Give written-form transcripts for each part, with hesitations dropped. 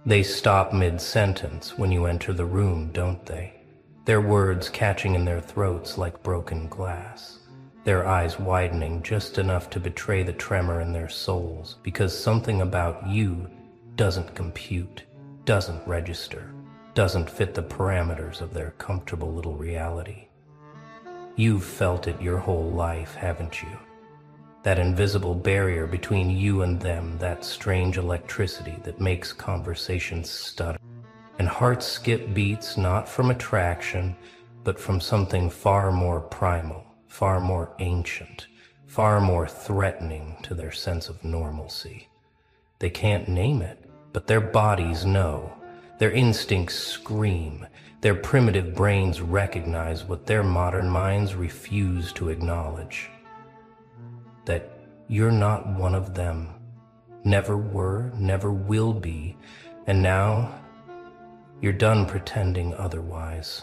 They stop mid-sentence when you enter the room, don't they? Their words catching in their throats like broken glass. Their eyes widening just enough to betray the tremor in their souls, because something about you doesn't compute, doesn't register, doesn't fit the parameters of their comfortable little reality. You've felt it your whole life, haven't you? That invisible barrier between you and them, that strange electricity that makes conversations stutter. And hearts skip beats not from attraction, but from something far more primal, far more ancient, far more threatening to their sense of normalcy. They can't name it, but their bodies know. Their instincts scream. Their primitive brains recognize what their modern minds refuse to acknowledge. That you're not one of them. Never were, never will be, and now you're done pretending otherwise.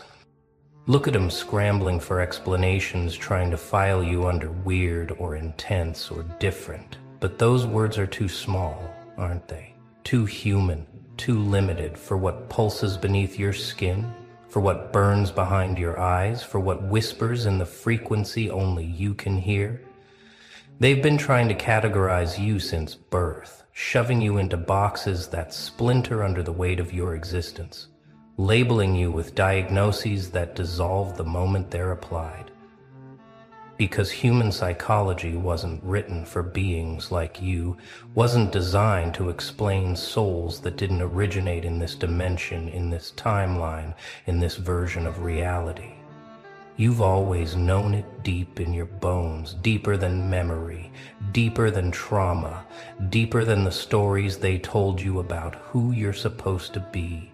Look at them scrambling for explanations, trying to file you under weird or intense or different. But those words are too small, aren't they? Too human, too limited for what pulses beneath your skin, for what burns behind your eyes, for what whispers in the frequency only you can hear. They've been trying to categorize you since birth, shoving you into boxes that splinter under the weight of your existence, labeling you with diagnoses that dissolve the moment they're applied. Because human psychology wasn't written for beings like you, wasn't designed to explain souls that didn't originate in this dimension, in this timeline, in this version of reality. You've always known it deep in your bones, deeper than memory, deeper than trauma, deeper than the stories they told you about who you're supposed to be.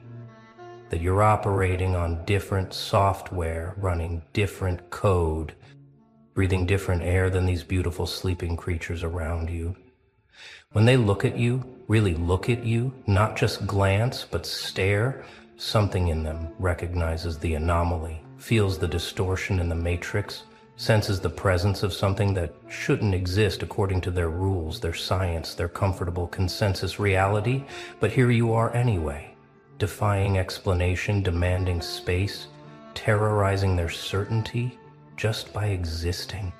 That you're operating on different software, running different code, breathing different air than these beautiful sleeping creatures around you. When they look at you, really look at you, not just glance, but stare, something in them recognizes the anomaly, feels the distortion in the matrix, senses the presence of something that shouldn't exist according to their rules, their science, their comfortable consensus reality, but here you are anyway, defying explanation, demanding space, terrorizing their certainty just by existing.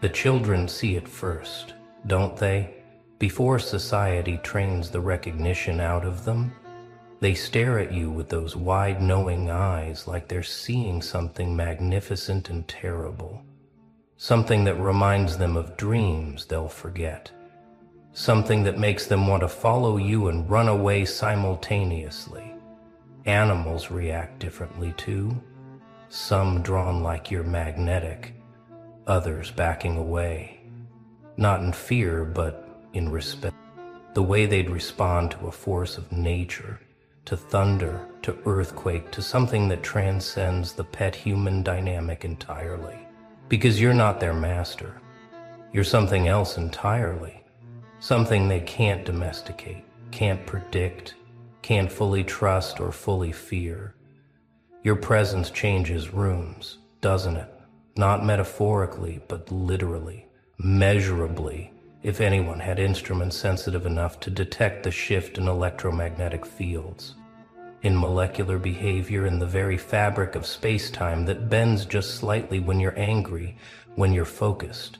The children see it first, don't they? Before society trains the recognition out of them, they stare at you with those wide, knowing eyes like they're seeing something magnificent and terrible. Something that reminds them of dreams they'll forget. Something that makes them want to follow you and run away simultaneously. Animals react differently too. Some drawn like you're magnetic, others backing away. Not in fear, but in respect. The way they'd respond to a force of nature, to thunder, to earthquake, to something that transcends the pet-human dynamic entirely. Because you're not their master. You're something else entirely. Something they can't domesticate, can't predict, can't fully trust or fully fear. Your presence changes rooms, doesn't it? Not metaphorically, but literally, measurably, if anyone had instruments sensitive enough to detect the shift in electromagnetic fields, in molecular behavior, in the very fabric of space-time that bends just slightly when you're angry, when you're focused,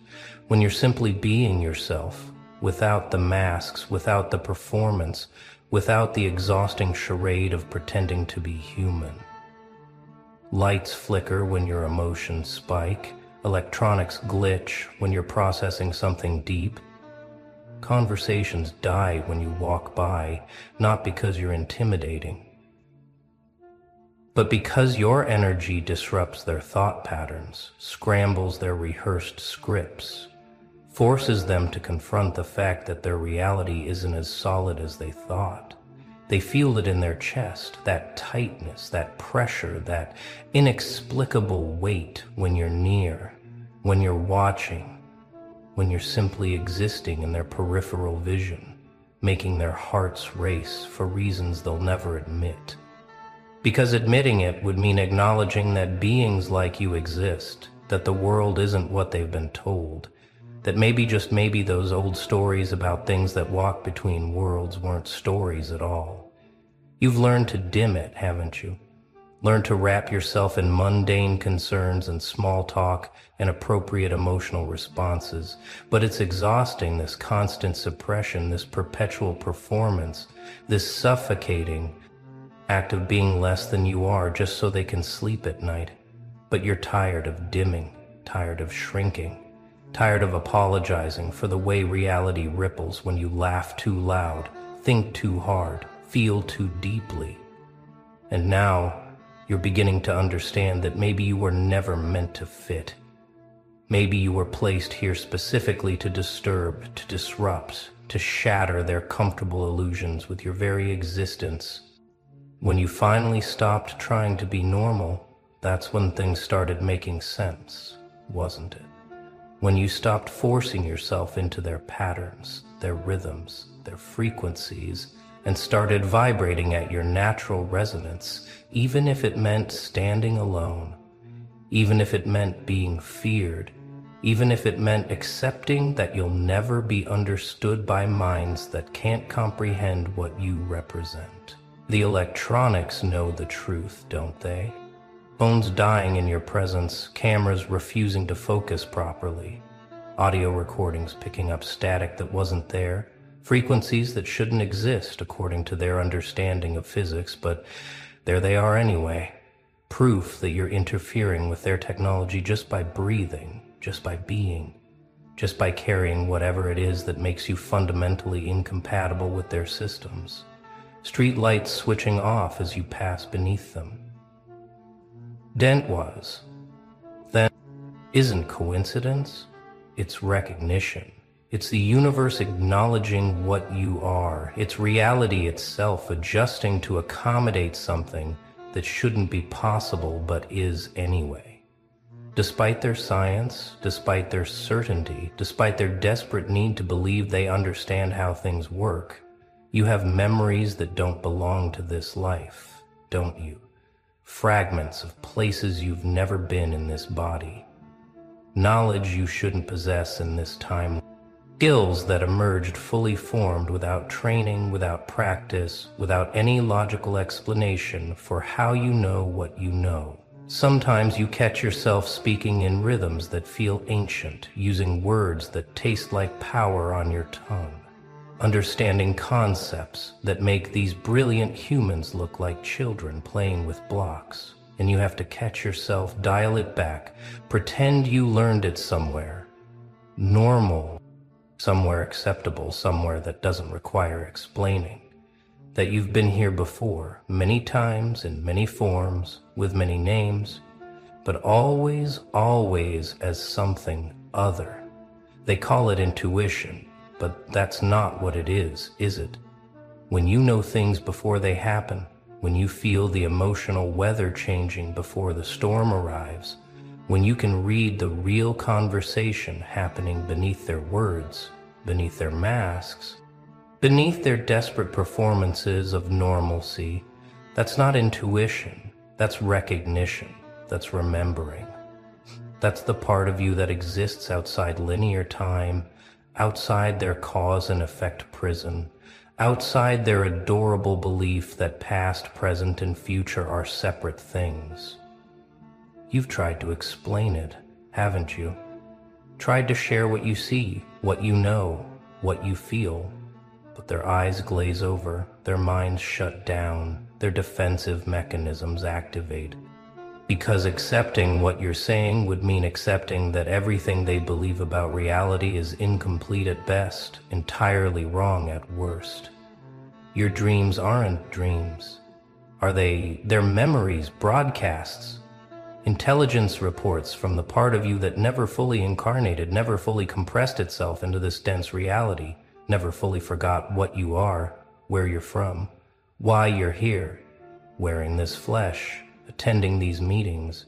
when you're simply being yourself, without the masks, without the performance, without the exhausting charade of pretending to be human. Lights flicker when your emotions spike, electronics glitch when you're processing something deep. Conversations die when you walk by, not because you're intimidating, but because your energy disrupts their thought patterns, scrambles their rehearsed scripts, forces them to confront the fact that their reality isn't as solid as they thought. They feel it in their chest, that tightness, that pressure, that inexplicable weight when you're near, when you're watching, when you're simply existing in their peripheral vision, making their hearts race for reasons they'll never admit. Because admitting it would mean acknowledging that beings like you exist, that the world isn't what they've been told, That maybe, just maybe, those old stories about things that walk between worlds weren't stories at all. You've learned to dim it, haven't you? Learned to wrap yourself in mundane concerns and small talk and appropriate emotional responses. But it's exhausting, this constant suppression, this perpetual performance, this suffocating act of being less than you are just so they can sleep at night. But you're tired of dimming, tired of shrinking, tired of apologizing for the way reality ripples when you laugh too loud, think too hard, feel too deeply. And now, you're beginning to understand that maybe you were never meant to fit. Maybe you were placed here specifically to disturb, to disrupt, to shatter their comfortable illusions with your very existence. When you finally stopped trying to be normal, that's when things started making sense, wasn't it? When you stopped forcing yourself into their patterns, their rhythms, their frequencies, and started vibrating at your natural resonance, even if it meant standing alone, even if it meant being feared, even if it meant accepting that you'll never be understood by minds that can't comprehend what you represent. The electronics know the truth, don't they? Phones dying in your presence, cameras refusing to focus properly, audio recordings picking up static that wasn't there, frequencies that shouldn't exist according to their understanding of physics, but there they are anyway. Proof that you're interfering with their technology just by breathing, just by being, just by carrying whatever it is that makes you fundamentally incompatible with their systems. Street lights switching off as you pass beneath them. Dent was, then, isn't coincidence, it's recognition. It's the universe acknowledging what you are. It's reality itself adjusting to accommodate something that shouldn't be possible but is anyway. Despite their science, despite their certainty, despite their desperate need to believe they understand how things work, you have memories that don't belong to this life, don't you? Fragments of places you've never been in this body. Knowledge you shouldn't possess in this time. Skills that emerged fully formed without training, without practice, without any logical explanation for how you know what you know. Sometimes you catch yourself speaking in rhythms that feel ancient, using words that taste like power on your tongue, understanding concepts that make these brilliant humans look like children playing with blocks. And you have to catch yourself, dial it back, pretend you learned it somewhere. Normal. Somewhere acceptable, somewhere that doesn't require explaining. That you've been here before, many times, in many forms, with many names, but always, always as something other. They call it intuition, but that's not what it is it? When you know things before they happen, when you feel the emotional weather changing before the storm arrives, when you can read the real conversation happening beneath their words, beneath their masks, beneath their desperate performances of normalcy, that's not intuition, that's recognition, that's remembering. That's the part of you that exists outside linear time, outside their cause and effect prison, outside their adorable belief that past, present, and future are separate things. You've tried to explain it, haven't you? Tried to share what you see, what you know, what you feel, but their eyes glaze over, their minds shut down, their defensive mechanisms activate. Because accepting what you're saying would mean accepting that everything they believe about reality is incomplete at best, entirely wrong at worst. Your dreams aren't dreams. Are they? They're memories, broadcasts, intelligence reports from the part of you that never fully incarnated, never fully compressed itself into this dense reality, never fully forgot what you are, where you're from, why you're here, wearing this flesh, attending these meetings.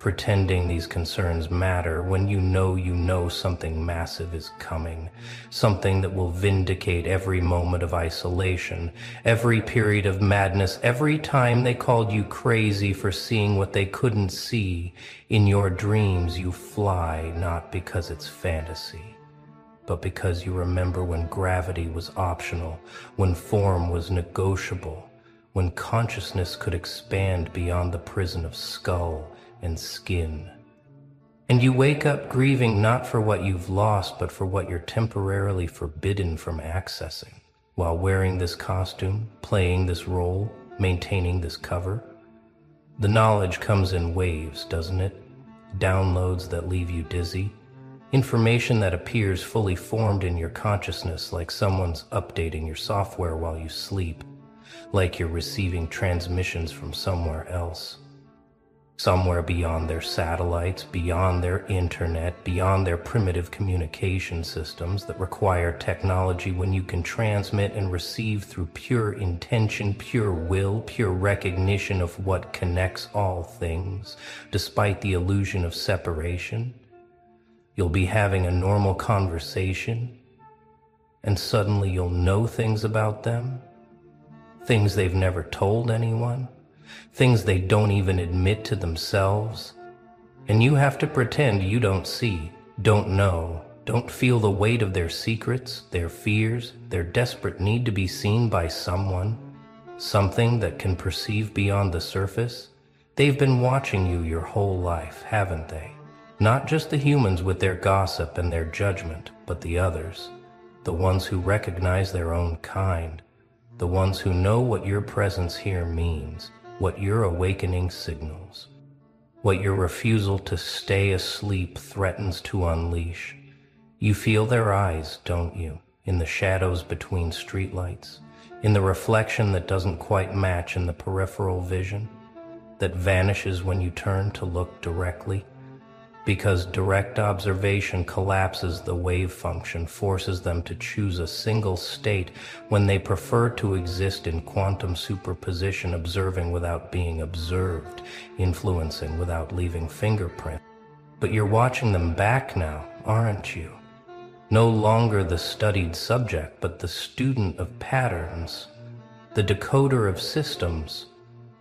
pretending these concerns matter when you know something massive is coming, something that will vindicate every moment of isolation, every period of madness, every time they called you crazy for seeing what they couldn't see. In your dreams you fly, not because it's fantasy, but because you remember when gravity was optional, when form was negotiable, when consciousness could expand beyond the prison of skull and skin. And you wake up grieving not for what you've lost, but for what you're temporarily forbidden from accessing. While wearing this costume, playing this role, maintaining this cover, the knowledge comes in waves, doesn't it? Downloads that leave you dizzy. Information that appears fully formed in your consciousness, like someone's updating your software while you sleep, like you're receiving transmissions from somewhere else. Somewhere beyond their satellites, beyond their internet, beyond their primitive communication systems that require technology, when you can transmit and receive through pure intention, pure will, pure recognition of what connects all things, despite the illusion of separation. You'll be having a normal conversation, and suddenly you'll know things about them, things they've never told anyone, things they don't even admit to themselves, and you have to pretend you don't see, don't know, don't feel the weight of their secrets, their fears, their desperate need to be seen by someone, something that can perceive beyond the surface. They've been watching you your whole life, haven't they? Not just the humans with their gossip and their judgment, but the others, the ones who recognize their own kind, the ones who know what your presence here means, what your awakening signals, what your refusal to stay asleep threatens to unleash. You feel their eyes, don't you, in the shadows between streetlights, in the reflection that doesn't quite match in the peripheral vision, that vanishes when you turn to look directly, because direct observation collapses the wave function, forces them to choose a single state when they prefer to exist in quantum superposition, observing without being observed, influencing without leaving fingerprint. But you're watching them back now, aren't you? No longer the studied subject, but the student of patterns, the decoder of systems,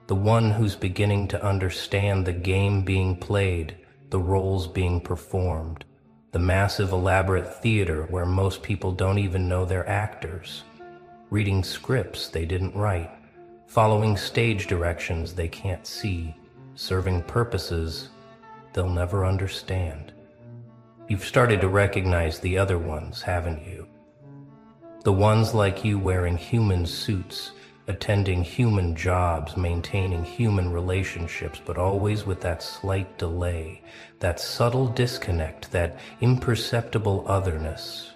the one who's beginning to understand the game being played, the roles being performed, the massive elaborate theater where most people don't even know they're actors, reading scripts they didn't write, following stage directions they can't see, serving purposes they'll never understand. You've started to recognize the other ones, haven't you? The ones like you wearing human suits, attending human jobs, maintaining human relationships, but always with that slight delay, that subtle disconnect, that imperceptible otherness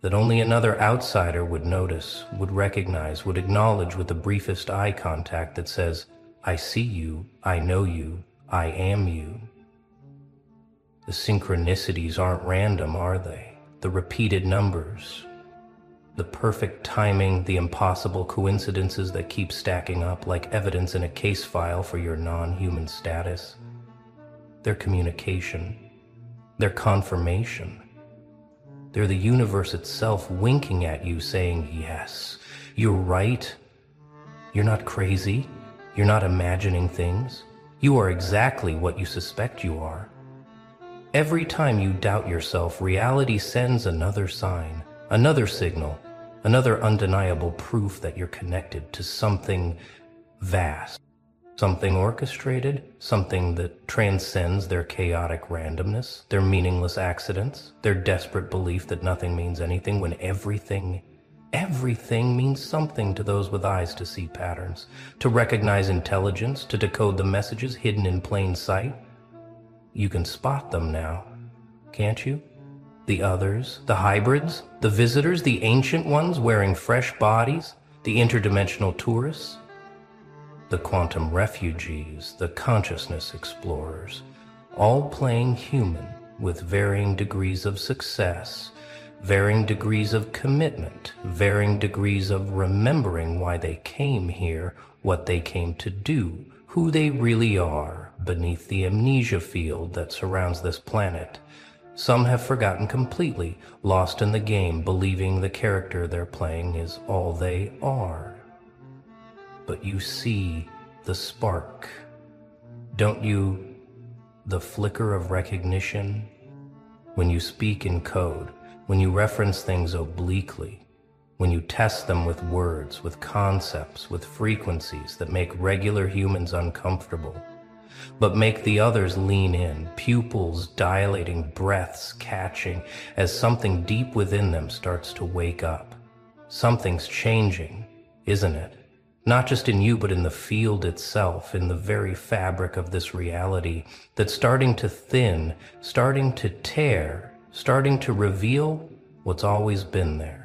that only another outsider would notice, would recognize, would acknowledge with the briefest eye contact that says, I see you, I know you, I am you. The synchronicities aren't random, are they? The repeated numbers, the perfect timing, the impossible coincidences that keep stacking up like evidence in a case file for your non-human status. Their communication, their confirmation. They're the universe itself winking at you saying, yes, you're right. You're not crazy. You're not imagining things. You are exactly what you suspect you are. Every time you doubt yourself, reality sends another sign, another signal, another undeniable proof that you're connected to something vast, something orchestrated, something that transcends their chaotic randomness, their meaningless accidents, their desperate belief that nothing means anything when everything means something to those with eyes to see patterns, to recognize intelligence, to decode the messages hidden in plain sight. You can spot them now, can't you? The others, the hybrids, the visitors, the ancient ones wearing fresh bodies, the interdimensional tourists, the quantum refugees, the consciousness explorers, all playing human with varying degrees of success, varying degrees of commitment, varying degrees of remembering why they came here, what they came to do, who they really are beneath the amnesia field that surrounds this planet. Some have forgotten completely, lost in the game, believing the character they're playing is all they are. But you see the spark, don't you? The flicker of recognition? When you speak in code, when you reference things obliquely, when you test them with words, with concepts, with frequencies that make regular humans uncomfortable, but make the others lean in, pupils dilating, breaths catching, as something deep within them starts to wake up. Something's changing, isn't it? Not just in you, but in the field itself, in the very fabric of this reality that's starting to thin, starting to tear, starting to reveal what's always been there.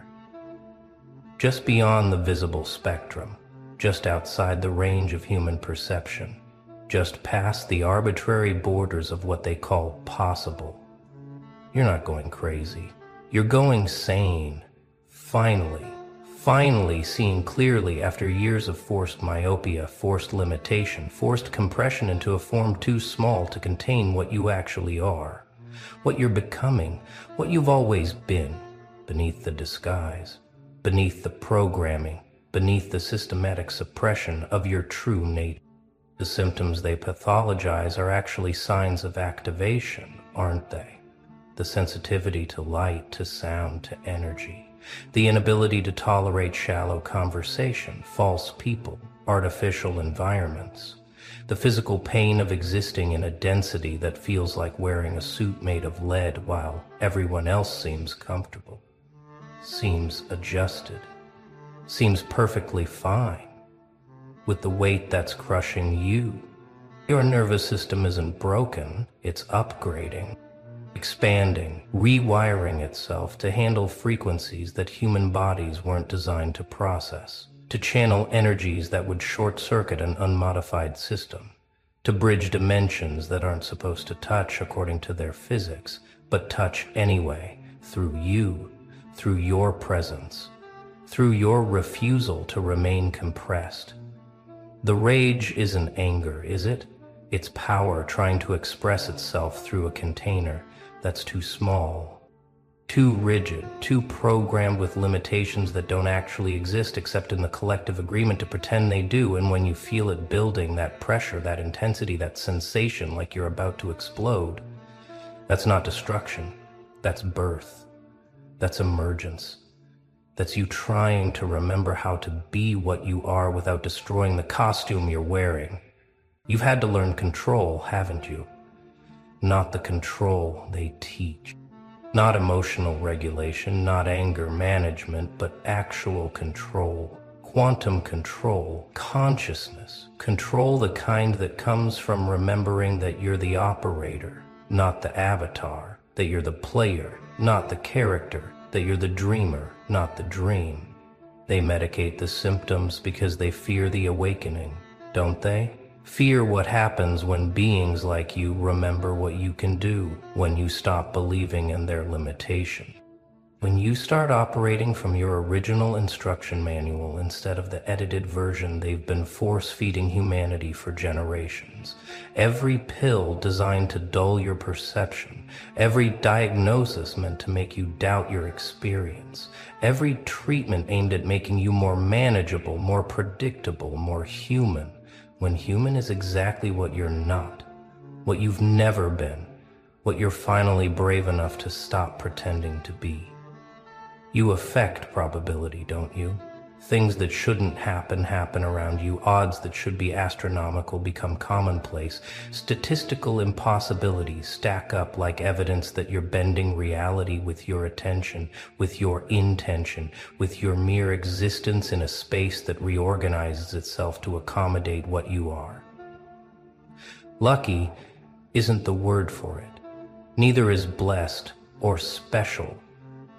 Just beyond the visible spectrum, just outside the range of human perception, just past the arbitrary borders of what they call possible. You're not going crazy. You're going sane. Finally seeing clearly after years of forced myopia, forced limitation, forced compression into a form too small to contain what you actually are, what you're becoming, what you've always been, beneath the disguise, beneath the programming, beneath the systematic suppression of your true nature. The symptoms they pathologize are actually signs of activation, aren't they? The sensitivity to light, to sound, to energy. The inability to tolerate shallow conversation, false people, artificial environments. The physical pain of existing in a density that feels like wearing a suit made of lead while everyone else seems comfortable, seems adjusted, seems perfectly fine with the weight that's crushing you. Your nervous system isn't broken, it's upgrading, expanding, rewiring itself to handle frequencies that human bodies weren't designed to process, to channel energies that would short-circuit an unmodified system, to bridge dimensions that aren't supposed to touch according to their physics, but touch anyway, through you, through your presence, through your refusal to remain compressed. The rage isn't anger, is it? It's power trying to express itself through a container that's too small, too rigid, too programmed with limitations that don't actually exist except in the collective agreement to pretend they do. And when you feel it building, that pressure, that intensity, that sensation like you're about to explode, that's not destruction, that's birth, that's emergence. That's you trying to remember how to be what you are without destroying the costume you're wearing. You've had to learn control, haven't you? Not the control they teach. Not emotional regulation, not anger management, but actual control. Quantum control, consciousness. Control the kind that comes from remembering that you're the operator, not the avatar, that you're the player, not the character, that you're the dreamer, not the dream. They medicate the symptoms because they fear the awakening, don't they? Fear what happens when beings like you remember what you can do, when you stop believing in their limitation. When you start operating from your original instruction manual instead of the edited version they've been force-feeding humanity for generations. Every pill designed to dull your perception, every diagnosis meant to make you doubt your experience, every treatment aimed at making you more manageable, more predictable, more human, when human is exactly what you're not, what you've never been, what you're finally brave enough to stop pretending to be. You affect probability, don't you? Things that shouldn't happen around you. Odds that should be astronomical become commonplace. Statistical impossibilities stack up like evidence that you're bending reality with your attention, with your intention, with your mere existence in a space that reorganizes itself to accommodate what you are. Lucky isn't the word for it. Neither is blessed or special.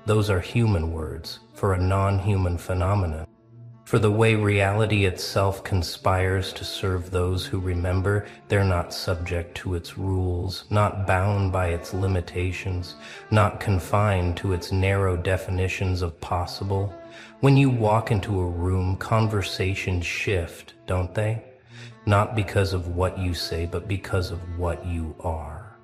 Those are human words for a non-human phenomenon, for the way reality itself conspires to serve those who remember they're not subject to its rules, not bound by its limitations, not confined to its narrow definitions of possible. When you walk into a room, conversations shift, don't they? not because of what you say, but because of what you are.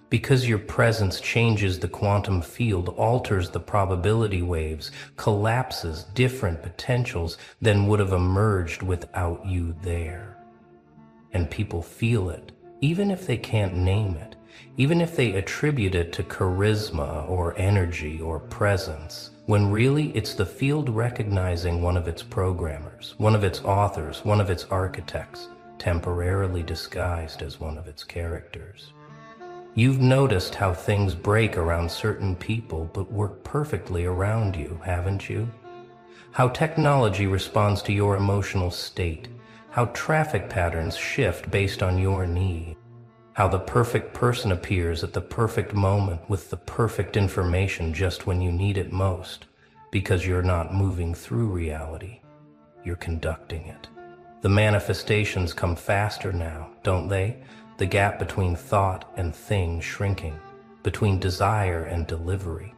Because your presence changes the quantum field, alters the probability waves, collapses different potentials than would have emerged without you there. And people feel it, even if they can't name it, even if they attribute it to charisma or energy or presence, when really it's the field recognizing one of its programmers, one of its authors, one of its architects, temporarily disguised as one of its characters. You've noticed how things break around certain people but work perfectly around you, haven't you? How technology responds to your emotional state, how traffic patterns shift based on your need, how the perfect person appears at the perfect moment with the perfect information just when you need it most, because you're not moving through reality, you're conducting it. The manifestations come faster now, don't they? The gap between thought and thing shrinking, between desire and delivery,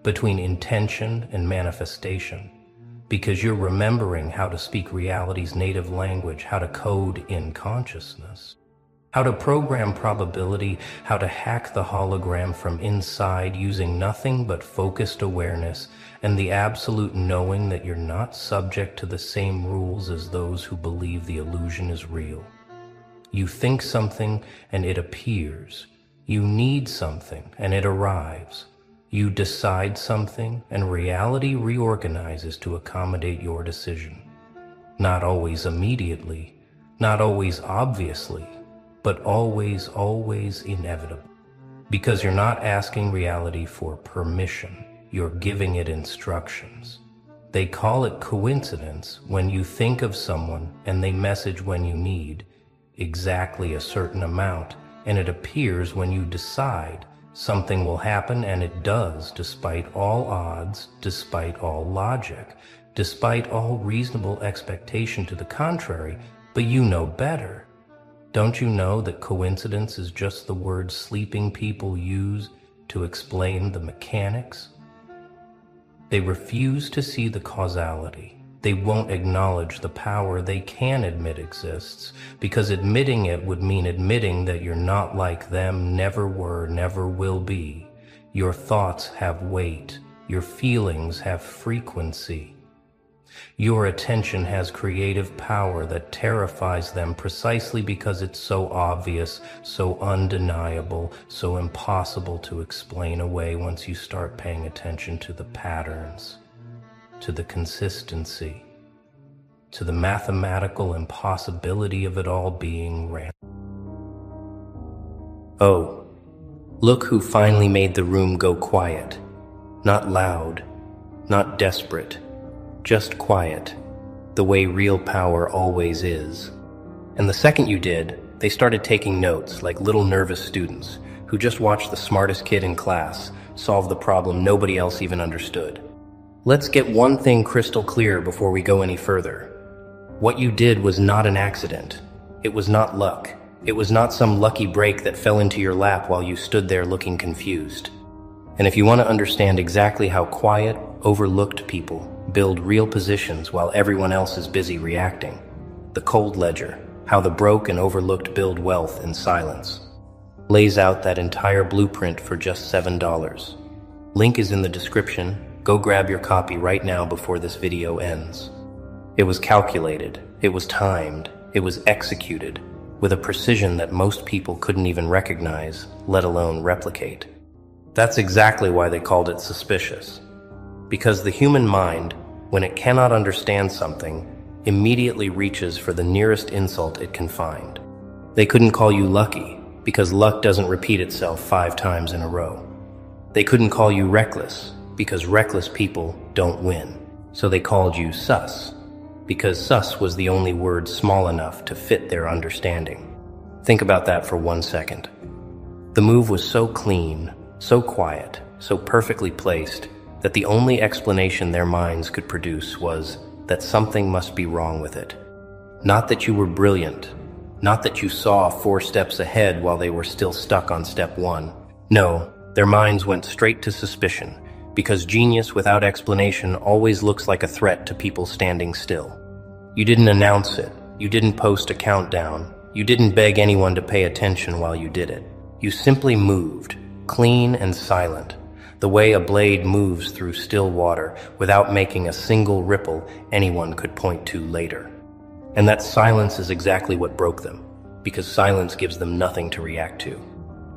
between intention and manifestation, because you're remembering how to speak reality's native language, how to code in consciousness, how to program probability, how to hack the hologram from inside using nothing but focused awareness and the absolute knowing that you're not subject to the same rules as those who believe the illusion is real. You think something and it appears. You need something and it arrives. You decide something and reality reorganizes to accommodate your decision. Not always immediately, not always obviously, but always, always inevitable. Because you're not asking reality for permission, you're giving it instructions. They call it coincidence when you think of someone and they message when you need exactly a certain amount, and it appears when you decide something will happen, and it does, despite all odds, despite all logic, despite all reasonable expectation to the contrary, but you know better. Don't you know that coincidence is just the word sleeping people use to explain the mechanics? They refuse to see the causality. They won't acknowledge the power they can admit exists, because admitting it would mean admitting that you're not like them, never were, never will be. Your thoughts have weight. Your feelings have frequency. Your attention has creative power that terrifies them precisely because it's so obvious, so undeniable, so impossible to explain away once you start paying attention to the patterns, to the consistency, to the mathematical impossibility of it all being random. Oh, look who finally made the room go quiet. Not loud, not desperate, just quiet, the way real power always is. And the second you did, they started taking notes like little nervous students who just watched the smartest kid in class solve the problem nobody else even understood. Let's get one thing crystal clear before we go any further. What you did was not an accident. It was not luck. It was not some lucky break that fell into your lap while you stood there looking confused. And if you want to understand exactly how quiet, overlooked people build real positions while everyone else is busy reacting, the cold ledger, how the broke and overlooked build wealth in silence, lays out that entire blueprint for just $7. Link is in the description. Go grab your copy right now before this video ends. It was calculated, it was timed, it was executed with a precision that most people couldn't even recognize, let alone replicate. That's exactly why they called it suspicious. Because the human mind, when it cannot understand something, immediately reaches for the nearest insult it can find. They couldn't call you lucky, because luck doesn't repeat itself 5 times in a row. They couldn't call you reckless, because reckless people don't win. So they called you sus, because sus was the only word small enough to fit their understanding. Think about that for 1 second. The move was so clean, so quiet, so perfectly placed, that the only explanation their minds could produce was that something must be wrong with it. Not that you were brilliant, not that you saw 4 steps ahead while they were still stuck on step 1. No, their minds went straight to suspicion, because genius without explanation always looks like a threat to people standing still. You didn't announce it, You didn't post a countdown. You didn't beg anyone to pay attention while you did it. You simply moved, clean and silent, the way a blade moves through still water without making a single ripple anyone could point to later. And that silence is exactly what broke them, because silence gives them nothing to react to.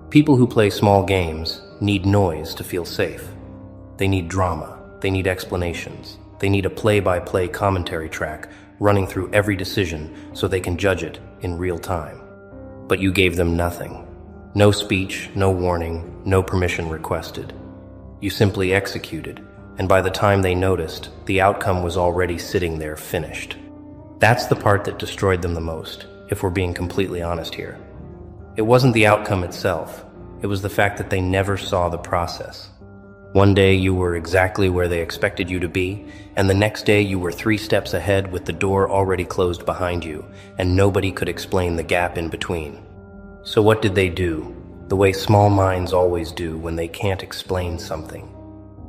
People who play small games need noise to feel safe. They need drama. They need explanations. They need a play-by-play commentary track running through every decision so they can judge it in real time. But you gave them nothing. No speech, no warning, no permission requested. You simply executed, and by the time they noticed, the outcome was already sitting there finished. That's the part that destroyed them the most, if we're being completely honest here. It wasn't the outcome itself. It was the fact that they never saw the process. One day you were exactly where they expected you to be, and the next day you were 3 steps ahead with the door already closed behind you, and nobody could explain the gap in between. So what did they do? The way small minds always do when they can't explain something.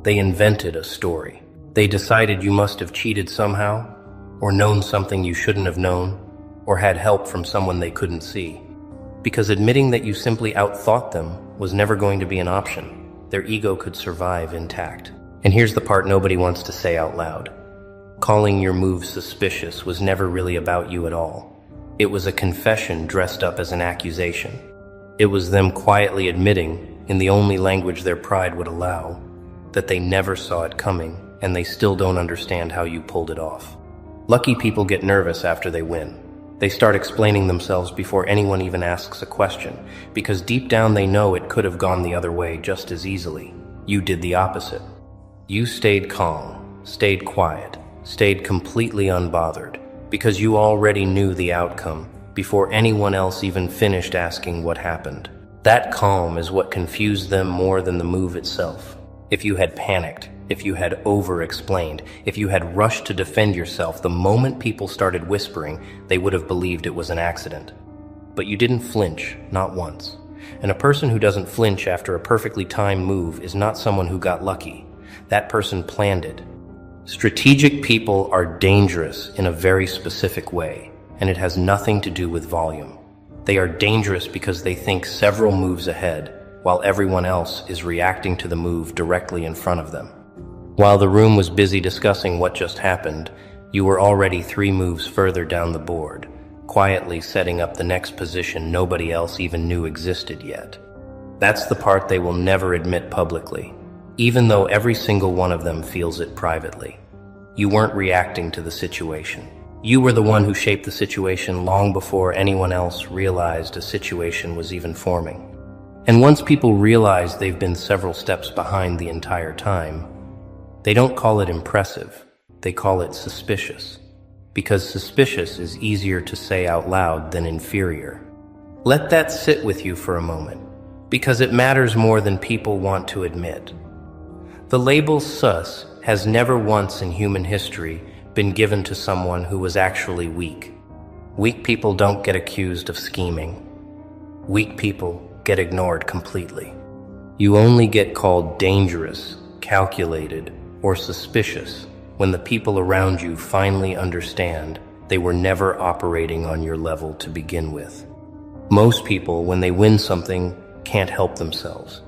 They invented a story. They decided you must have cheated somehow, or known something you shouldn't have known, or had help from someone they couldn't see. Because admitting that you simply outthought them was never going to be an option. Their ego could survive intact. And here's the part nobody wants to say out loud. Calling your moves suspicious was never really about you at all. It was a confession dressed up as an accusation. It was them quietly admitting, in the only language their pride would allow, that they never saw it coming and they still don't understand how you pulled it off. Lucky people get nervous after they win. They start explaining themselves before anyone even asks a question, because deep down they know it could have gone the other way just as easily. You did the opposite. You stayed calm, stayed quiet, stayed completely unbothered, because you already knew the outcome before anyone else even finished asking what happened. That calm is what confused them more than the move itself. If you had panicked, if you had over-explained, if you had rushed to defend yourself the moment people started whispering, they would have believed it was an accident. But you didn't flinch, not once. And a person who doesn't flinch after a perfectly timed move is not someone who got lucky. That person planned it. Strategic people are dangerous in a very specific way, and it has nothing to do with volume. They are dangerous because they think several moves ahead, while everyone else is reacting to the move directly in front of them. While the room was busy discussing what just happened, you were already 3 moves further down the board, quietly setting up the next position nobody else even knew existed yet. That's the part they will never admit publicly, even though every single one of them feels it privately. You weren't reacting to the situation. You were the one who shaped the situation long before anyone else realized a situation was even forming. And once people realize they've been several steps behind the entire time, they don't call it impressive, they call it suspicious. Because suspicious is easier to say out loud than inferior. Let that sit with you for a moment, because it matters more than people want to admit. The label sus has never once in human history been given to someone who was actually weak. Weak people don't get accused of scheming. Weak people get ignored completely. You only get called dangerous, calculated, or suspicious when the people around you finally understand they were never operating on your level to begin with. Most people, when they win something, can't help themselves.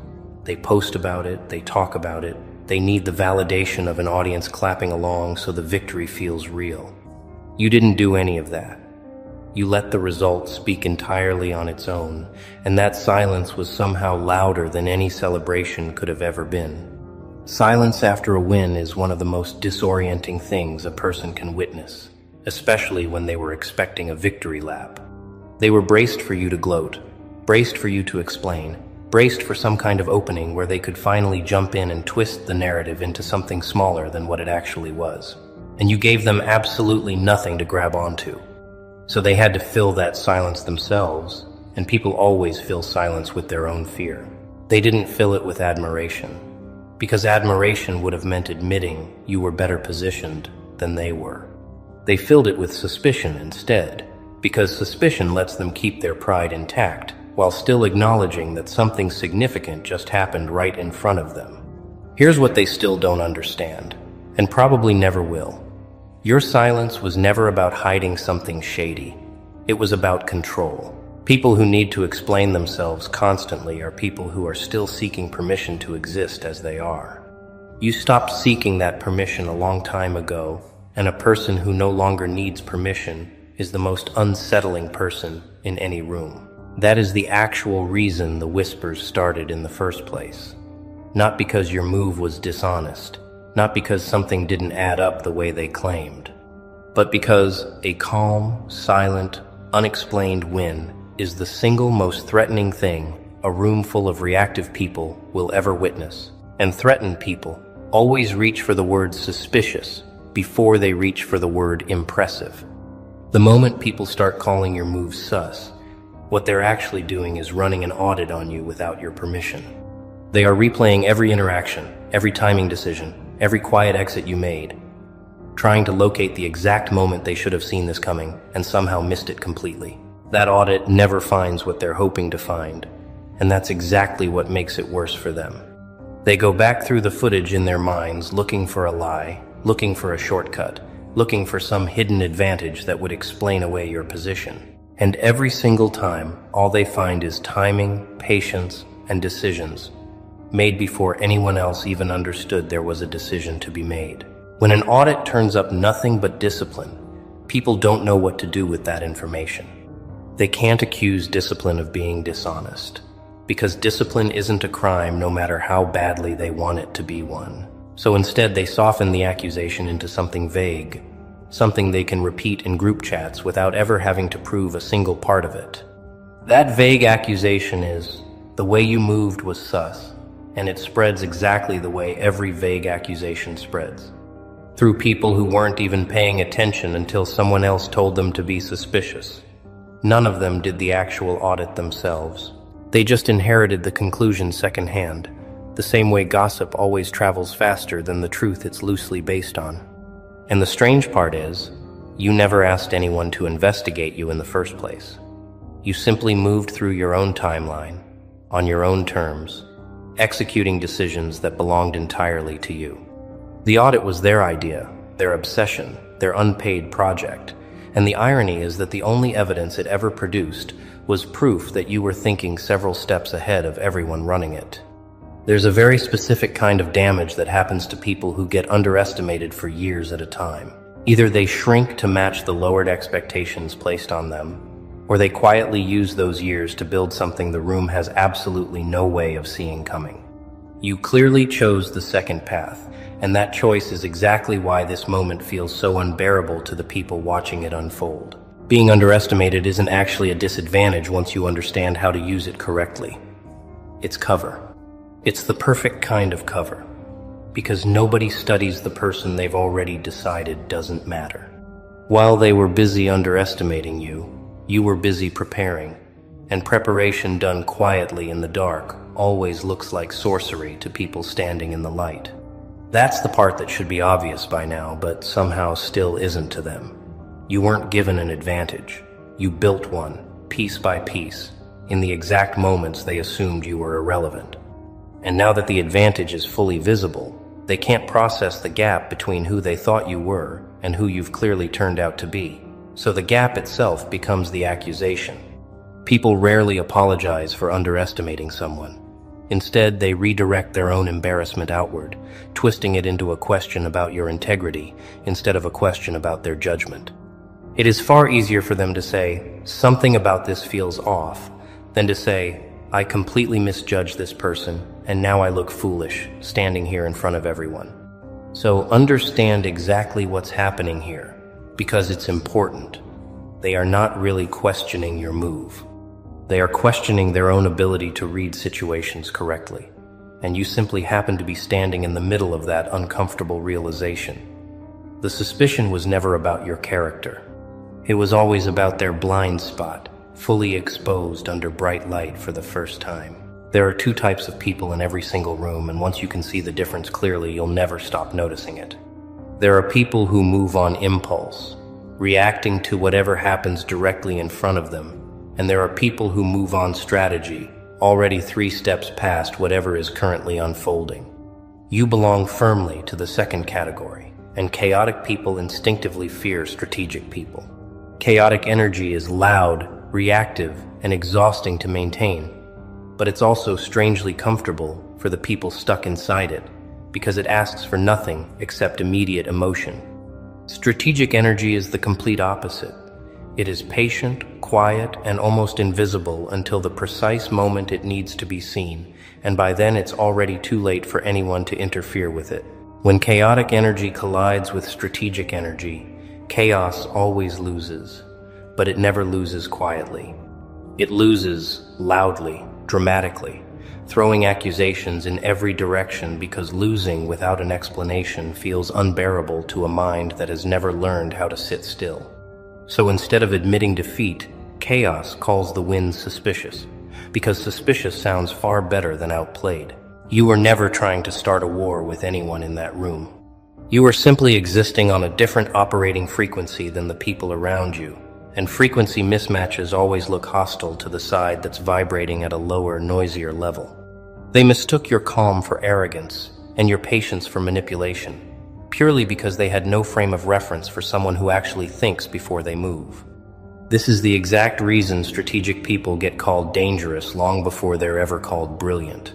They post about it, they talk about it, they need the validation of an audience clapping along so the victory feels real. You didn't do any of that. You let the result speak entirely on its own, and that silence was somehow louder than any celebration could have ever been. Silence after a win is one of the most disorienting things a person can witness, especially when they were expecting a victory lap. They were braced for you to gloat, braced for you to explain, braced for some kind of opening where they could finally jump in and twist the narrative into something smaller than what it actually was. And you gave them absolutely nothing to grab onto. So they had to fill that silence themselves, and people always fill silence with their own fear. They didn't fill it with admiration, because admiration would have meant admitting you were better positioned than they were. They filled it with suspicion instead, because suspicion lets them keep their pride intact, while still acknowledging that something significant just happened right in front of them. Here's what they still don't understand, and probably never will. Your silence was never about hiding something shady. It was about control. People who need to explain themselves constantly are people who are still seeking permission to exist as they are. You stopped seeking that permission a long time ago, and a person who no longer needs permission is the most unsettling person in any room. That is the actual reason the whispers started in the first place. Not because your move was dishonest, not because something didn't add up the way they claimed, but because a calm, silent, unexplained win is the single most threatening thing a room full of reactive people will ever witness. And threatened people always reach for the word suspicious before they reach for the word impressive. The moment people start calling your moves sus, what they're actually doing is running an audit on you without your permission. They are replaying every interaction, every timing decision, every quiet exit you made, trying to locate the exact moment they should have seen this coming and somehow missed it completely. That audit never finds what they're hoping to find, and that's exactly what makes it worse for them. They go back through the footage in their minds looking for a lie, looking for a shortcut, looking for some hidden advantage that would explain away your position. And every single time, all they find is timing, patience, and decisions made before anyone else even understood there was a decision to be made. When an audit turns up nothing but discipline, people don't know what to do with that information. They can't accuse discipline of being dishonest, because discipline isn't a crime no matter how badly they want it to be one. So instead, they soften the accusation into something vague, something they can repeat in group chats without ever having to prove a single part of it. That vague accusation is, the way you moved was sus, and it spreads exactly the way every vague accusation spreads. Through people who weren't even paying attention until someone else told them to be suspicious. None of them did the actual audit themselves. They just inherited the conclusion secondhand, the same way gossip always travels faster than the truth it's loosely based on. And the strange part is, you never asked anyone to investigate you in the first place. You simply moved through your own timeline, on your own terms, executing decisions that belonged entirely to you. The audit was their idea, their obsession, their unpaid project, and the irony is that the only evidence it ever produced was proof that you were thinking several steps ahead of everyone running it. There's a very specific kind of damage that happens to people who get underestimated for years at a time. Either they shrink to match the lowered expectations placed on them, or they quietly use those years to build something the room has absolutely no way of seeing coming. You clearly chose the second path, and that choice is exactly why this moment feels so unbearable to the people watching it unfold. Being underestimated isn't actually a disadvantage once you understand how to use it correctly. It's cover. It's the perfect kind of cover, because nobody studies the person they've already decided doesn't matter. While they were busy underestimating you, you were busy preparing, and preparation done quietly in the dark always looks like sorcery to people standing in the light. That's the part that should be obvious by now, but somehow still isn't to them. You weren't given an advantage. You built one, piece by piece, in the exact moments they assumed you were irrelevant. And now that the advantage is fully visible, they can't process the gap between who they thought you were and who you've clearly turned out to be. So the gap itself becomes the accusation. People rarely apologize for underestimating someone. Instead, they redirect their own embarrassment outward, twisting it into a question about your integrity instead of a question about their judgment. It is far easier for them to say, something about this feels off, than to say, I completely misjudged this person, and now I look foolish, standing here in front of everyone. So understand exactly what's happening here, because it's important. They are not really questioning your move. They are questioning their own ability to read situations correctly, and you simply happen to be standing in the middle of that uncomfortable realization. The suspicion was never about your character. It was always about their blind spot, fully exposed under bright light for the first time. There are two types of people in every single room, and once you can see the difference clearly, you'll never stop noticing it. There are people who move on impulse, reacting to whatever happens directly in front of them, and there are people who move on strategy, already 3 steps past whatever is currently unfolding. You belong firmly to the second category, and chaotic people instinctively fear strategic people. Chaotic energy is loud, reactive, and exhausting to maintain, but it's also strangely comfortable for the people stuck inside it, because it asks for nothing except immediate emotion. Strategic energy is the complete opposite. It is patient, quiet, and almost invisible until the precise moment it needs to be seen, and by then it's already too late for anyone to interfere with it. When chaotic energy collides with strategic energy, chaos always loses, but it never loses quietly. It loses loudly, dramatically, throwing accusations in every direction because losing without an explanation feels unbearable to a mind that has never learned how to sit still. So instead of admitting defeat, chaos calls the win suspicious, because suspicious sounds far better than outplayed. You were never trying to start a war with anyone in that room. You were simply existing on a different operating frequency than the people around you, and frequency mismatches always look hostile to the side that's vibrating at a lower, noisier level. They mistook your calm for arrogance and your patience for manipulation, purely because they had no frame of reference for someone who actually thinks before they move. This is the exact reason strategic people get called dangerous long before they're ever called brilliant.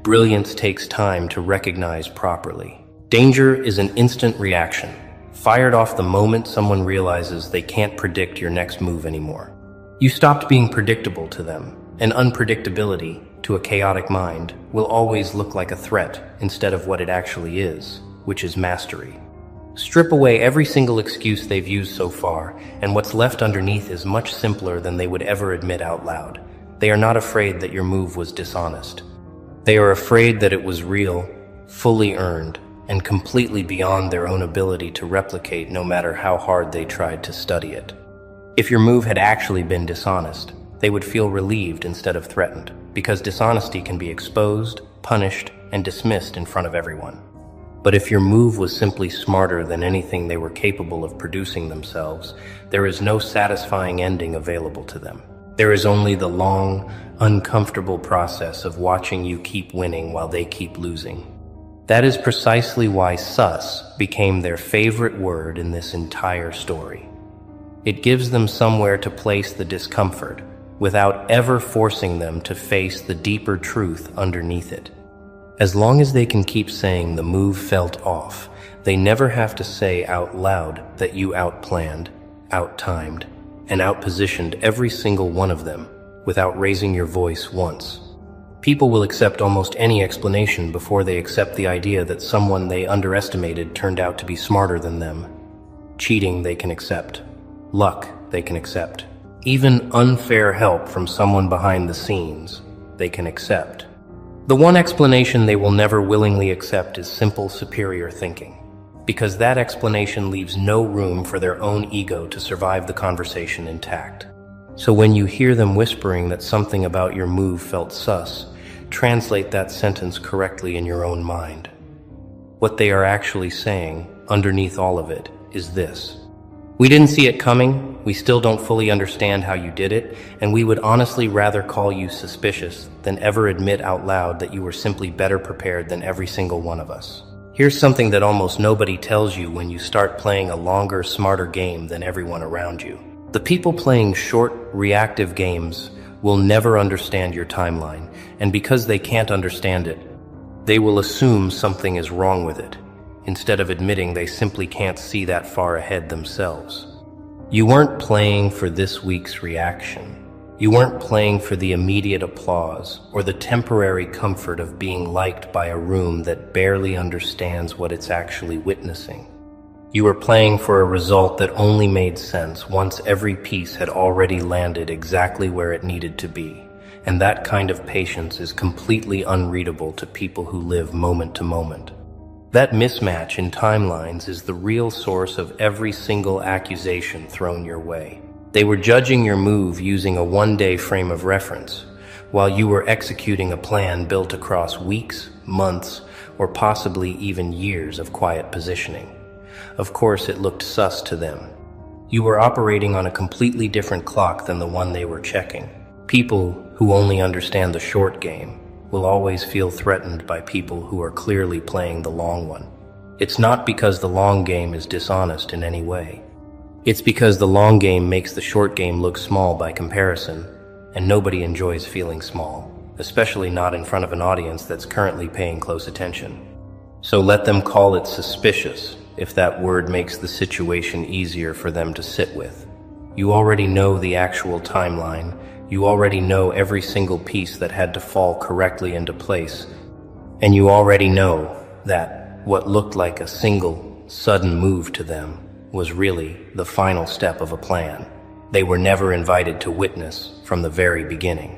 Brilliance takes time to recognize properly. Danger is an instant reaction, fired off the moment someone realizes they can't predict your next move anymore. You stopped being predictable to them, and unpredictability, to a chaotic mind, will always look like a threat instead of what it actually is, which is mastery. Strip away every single excuse they've used so far, and what's left underneath is much simpler than they would ever admit out loud. They are not afraid that your move was dishonest. They are afraid that it was real, fully earned, and completely beyond their own ability to replicate no matter how hard they tried to study it. If your move had actually been dishonest, they would feel relieved instead of threatened, because dishonesty can be exposed, punished, and dismissed in front of everyone. But if your move was simply smarter than anything they were capable of producing themselves, there is no satisfying ending available to them. There is only the long, uncomfortable process of watching you keep winning while they keep losing. That is precisely why sus became their favorite word in this entire story. It gives them somewhere to place the discomfort, without ever forcing them to face the deeper truth underneath it. As long as they can keep saying the move felt off, they never have to say out loud that you outplanned, out-timed, and outpositioned every single one of them without raising your voice once. People will accept almost any explanation before they accept the idea that someone they underestimated turned out to be smarter than them. Cheating they can accept. Luck they can accept. Even unfair help from someone behind the scenes they can accept. The one explanation they will never willingly accept is simple superior thinking, because that explanation leaves no room for their own ego to survive the conversation intact. So when you hear them whispering that something about your move felt sus, translate that sentence correctly in your own mind. What they are actually saying, underneath all of it, is this: we didn't see it coming, we still don't fully understand how you did it, and we would honestly rather call you suspicious than ever admit out loud that you were simply better prepared than every single one of us. Here's something that almost nobody tells you when you start playing a longer, smarter game than everyone around you. The people playing short, reactive games will never understand your timeline, and because they can't understand it, they will assume something is wrong with it, instead of admitting they simply can't see that far ahead themselves. You weren't playing for this week's reaction. You weren't playing for the immediate applause or the temporary comfort of being liked by a room that barely understands what it's actually witnessing. You were playing for a result that only made sense once every piece had already landed exactly where it needed to be, and that kind of patience is completely unreadable to people who live moment to moment. That mismatch in timelines is the real source of every single accusation thrown your way. They were judging your move using a one-day frame of reference, while you were executing a plan built across weeks, months, or possibly even years of quiet positioning. Of course, it looked sus to them. You were operating on a completely different clock than the one they were checking. People who only understand the short game will always feel threatened by people who are clearly playing the long one. It's not because the long game is dishonest in any way. It's because the long game makes the short game look small by comparison, and nobody enjoys feeling small, especially not in front of an audience that's currently paying close attention. So let them call it suspicious, if that word makes the situation easier for them to sit with. You already know the actual timeline. You already know every single piece that had to fall correctly into place. And you already know that what looked like a single, sudden move to them was really the final step of a plan they were never invited to witness from the very beginning.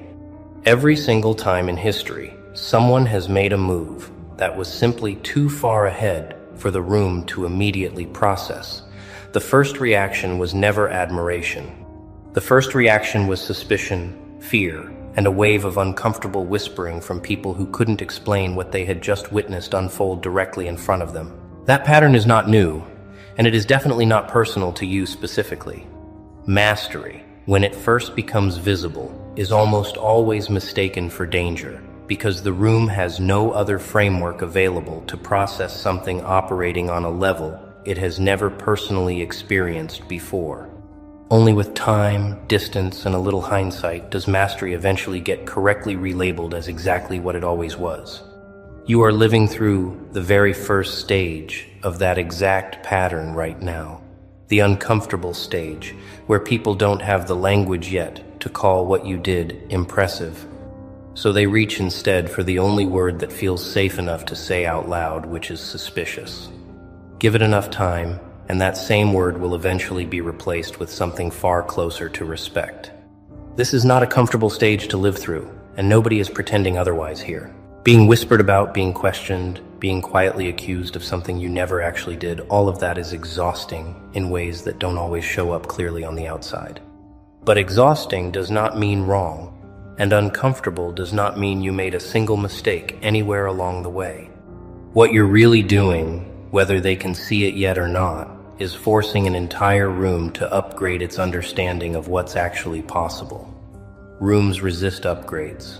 Every single time in history, someone has made a move that was simply too far ahead for the room to immediately process. The first reaction was never admiration. The first reaction was suspicion, fear, and a wave of uncomfortable whispering from people who couldn't explain what they had just witnessed unfold directly in front of them. That pattern is not new, and it is definitely not personal to you specifically. Mastery, when it first becomes visible, is almost always mistaken for danger, because the room has no other framework available to process something operating on a level it has never personally experienced before. Only with time, distance, and a little hindsight does mastery eventually get correctly relabeled as exactly what it always was. You are living through the very first stage of that exact pattern right now, the uncomfortable stage, where people don't have the language yet to call what you did impressive. So they reach instead for the only word that feels safe enough to say out loud, which is suspicious. Give it enough time, and that same word will eventually be replaced with something far closer to respect. This is not a comfortable stage to live through, and nobody is pretending otherwise here. Being whispered about, being questioned, being quietly accused of something you never actually did, all of that is exhausting in ways that don't always show up clearly on the outside. But exhausting does not mean wrong, and uncomfortable does not mean you made a single mistake anywhere along the way. What you're really doing, whether they can see it yet or not, is forcing an entire room to upgrade its understanding of what's actually possible. Rooms resist upgrades.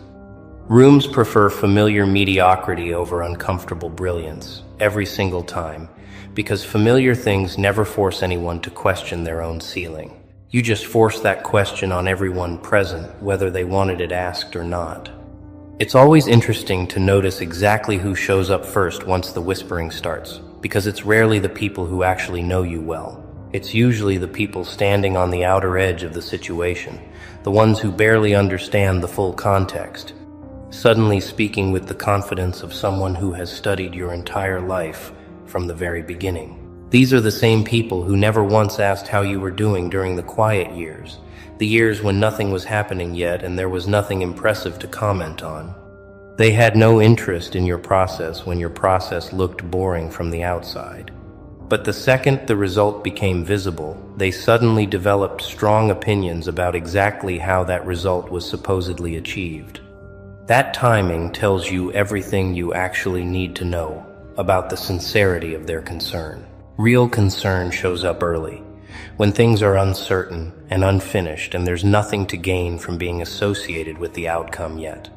Rooms prefer familiar mediocrity over uncomfortable brilliance every single time, because familiar things never force anyone to question their own ceiling. You just force that question on everyone present, whether they wanted it asked or not. It's always interesting to notice exactly who shows up first once the whispering starts, because it's rarely the people who actually know you well. It's usually the people standing on the outer edge of the situation, the ones who barely understand the full context, suddenly speaking with the confidence of someone who has studied your entire life from the very beginning. These are the same people who never once asked how you were doing during the quiet years, the years when nothing was happening yet and there was nothing impressive to comment on. They had no interest in your process when your process looked boring from the outside. But the second the result became visible, they suddenly developed strong opinions about exactly how that result was supposedly achieved. That timing tells you everything you actually need to know about the sincerity of their concern. Real concern shows up early, when things are uncertain and unfinished and there's nothing to gain from being associated with the outcome yet.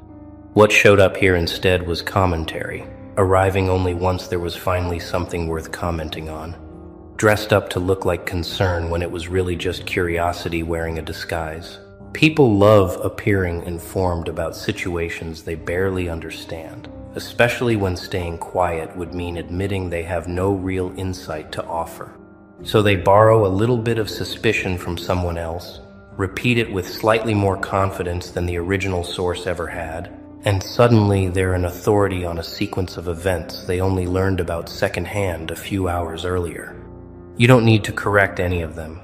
What showed up here instead was commentary, arriving only once there was finally something worth commenting on, dressed up to look like concern when it was really just curiosity wearing a disguise. People love appearing informed about situations they barely understand, especially when staying quiet would mean admitting they have no real insight to offer. So they borrow a little bit of suspicion from someone else, repeat it with slightly more confidence than the original source ever had, and suddenly they're an authority on a sequence of events they only learned about secondhand a few hours earlier. You don't need to correct any of them.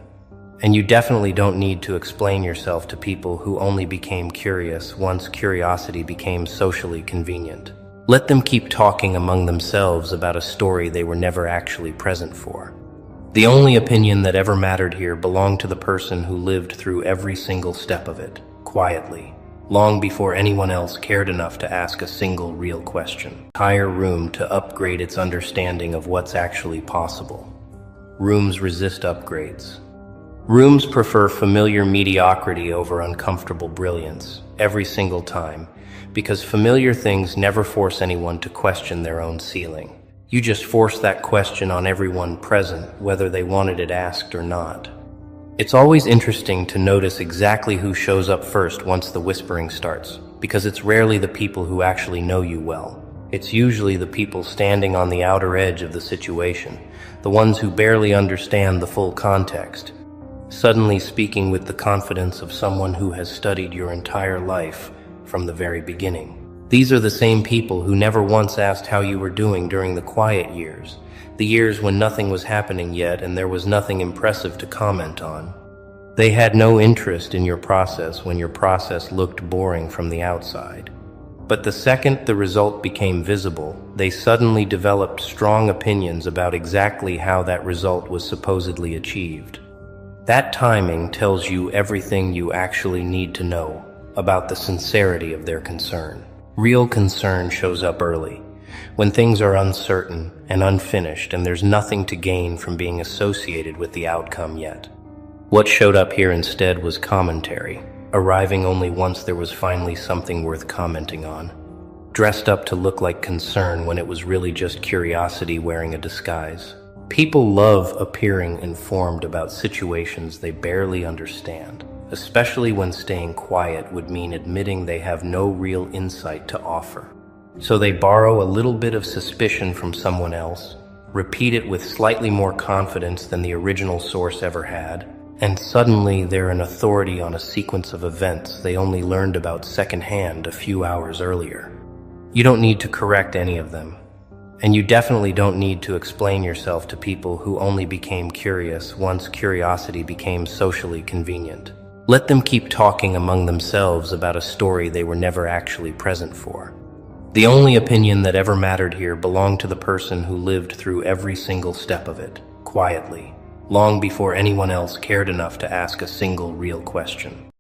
And you definitely don't need to explain yourself to people who only became curious once curiosity became socially convenient. Let them keep talking among themselves about a story they were never actually present for. The only opinion that ever mattered here belonged to the person who lived through every single step of it, quietly, long before anyone else cared enough to ask a single real question. Entire room to upgrade its understanding of what's actually possible. Rooms resist upgrades. Rooms prefer familiar mediocrity over uncomfortable brilliance every single time, because familiar things never force anyone to question their own ceiling. You just forced that question on everyone present, whether they wanted it asked or not. It's always interesting to notice exactly who shows up first once the whispering starts, because it's rarely the people who actually know you well. It's usually the people standing on the outer edge of the situation, the ones who barely understand the full context, suddenly speaking with the confidence of someone who has studied your entire life from the very beginning. These are the same people who never once asked how you were doing during the quiet years, the years when nothing was happening yet and there was nothing impressive to comment on. They had no interest in your process when your process looked boring from the outside. But the second the result became visible, they suddenly developed strong opinions about exactly how that result was supposedly achieved. That timing tells you everything you actually need to know about the sincerity of their concern. Real concern shows up early, when things are uncertain and unfinished and there's nothing to gain from being associated with the outcome yet. What showed up here instead was commentary, arriving only once there was finally something worth commenting on, dressed up to look like concern when it was really just curiosity wearing a disguise. People love appearing informed about situations they barely understand, especially when staying quiet would mean admitting they have no real insight to offer. So they borrow a little bit of suspicion from someone else, repeat it with slightly more confidence than the original source ever had, and suddenly they're an authority on a sequence of events they only learned about secondhand a few hours earlier. You don't need to correct any of them, and you definitely don't need to explain yourself to people who only became curious once curiosity became socially convenient. Let them keep talking among themselves about a story they were never actually present for. The only opinion that ever mattered here belonged to the person who lived through every single step of it, quietly, long before anyone else cared enough to ask a single real question.